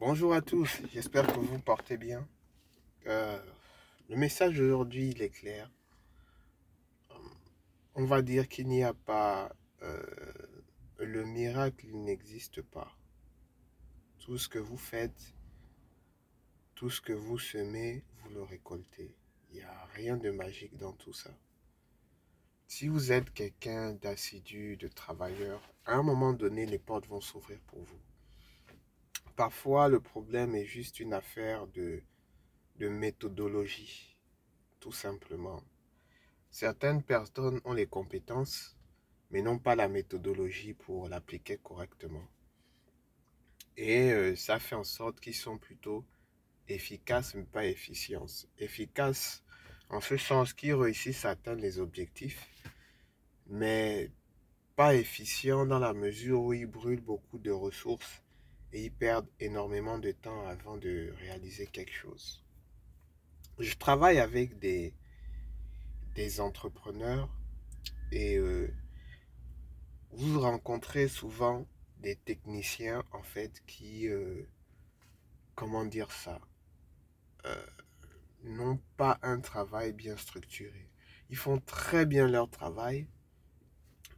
Bonjour à tous, j'espère que vous portez bien. Euh, le message d'aujourd'hui, il est clair. On va dire qu'il n'y a pas... euh, le miracle, il n'existe pas. Tout ce que vous faites, tout ce que vous semez, vous le récoltez. Il n'y a rien de magique dans tout ça. Si vous êtes quelqu'un d'assidu, de travailleur, à un moment donné, les portes vont s'ouvrir pour vous. Parfois, le problème est juste une affaire de méthodologie, tout simplement. Certaines personnes ont les compétences, mais n'ont pas la méthodologie pour l'appliquer correctement. Et ça fait en sorte qu'ils sont plutôt efficaces, mais pas efficients. Efficaces en ce sens qu'ils réussissent à atteindre les objectifs, mais pas efficients dans la mesure où ils brûlent beaucoup de ressources et ils perdent énormément de temps avant de réaliser quelque chose. Je travaille avec des entrepreneurs et vous rencontrez souvent des techniciens en fait qui, comment dire ça, euh, n'ont pas un travail bien structuré. Ils font très bien leur travail,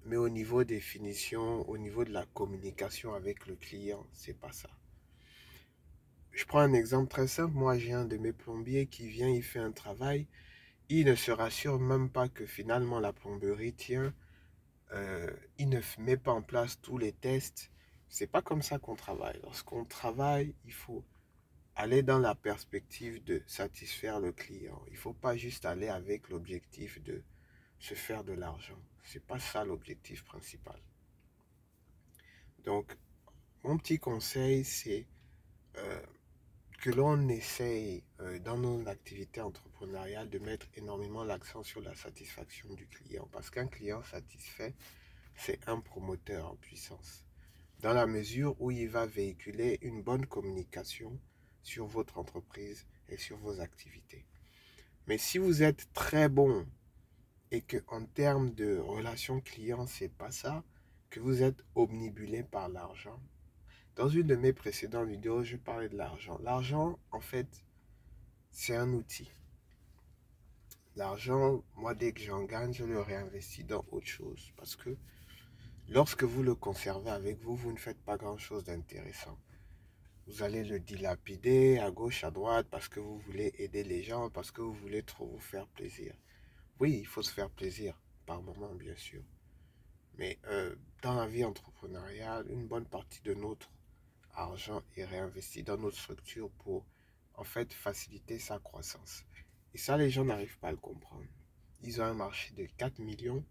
mais au niveau des finitions, au niveau de la communication avec le client, c'est pas ça. Je prends un exemple très simple. Moi, j'ai un de mes plombiers qui vient, il fait un travail. Il ne se rassure même pas que finalement la plomberie tient. Il ne met pas en place tous les tests. C'est pas comme ça qu'on travaille. Lorsqu'on travaille, il faut aller dans la perspective de satisfaire le client. Il ne faut pas juste aller avec l'objectif de se faire de l'argent. C'est pas ça l'objectif principal. Donc, mon petit conseil, c'est euh, que l'on essaye dans nos activités entrepreneuriales de mettre énormément l'accent sur la satisfaction du client. Parce qu'un client satisfait, c'est un promoteur en puissance. Dans la mesure où il va véhiculer une bonne communication sur votre entreprise et sur vos activités. Mais si vous êtes très bon et que en termes de relation client, c'est pas ça, que vous êtes omnibulé par l'argent. Dans une de mes précédentes vidéos, je parlais de l'argent. L'argent, en fait, c'est un outil. L'argent, moi, dès que j'en gagne, je le réinvestis dans autre chose. Parce que lorsque vous le conservez avec vous, vous ne faites pas grand-chose d'intéressant. Vous allez le dilapider à gauche, à droite, parce que vous voulez aider les gens, parce que vous voulez trop vous faire plaisir. Oui, il faut se faire plaisir, par moment, bien sûr. Mais dans la vie entrepreneuriale, une bonne partie de notre argent est réinvesti dans notre structure pour, en fait, faciliter sa croissance. Et ça, les gens n'arrivent pas à le comprendre. Ils ont un marché de 4 millions,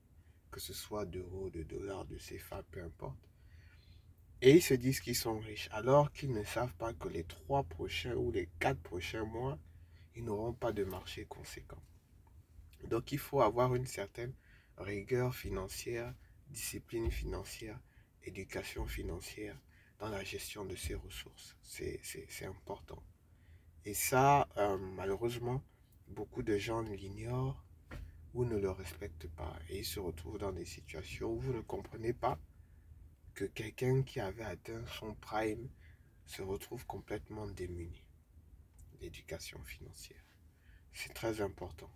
que ce soit d'euros, de dollars, de CFA, peu importe. Et ils se disent qu'ils sont riches, alors qu'ils ne savent pas que les 3 prochains ou les 4 prochains mois, ils n'auront pas de marché conséquent. Donc il faut avoir une certaine rigueur financière, discipline financière, éducation financière dans la gestion de ses ressources. C'est important. Et ça, malheureusement, beaucoup de gens l'ignorent ou ne le respectent pas. Et ils se retrouvent dans des situations où vous ne comprenez pas que quelqu'un qui avait atteint son prime se retrouve complètement démuni. L'éducation financière. C'est très important.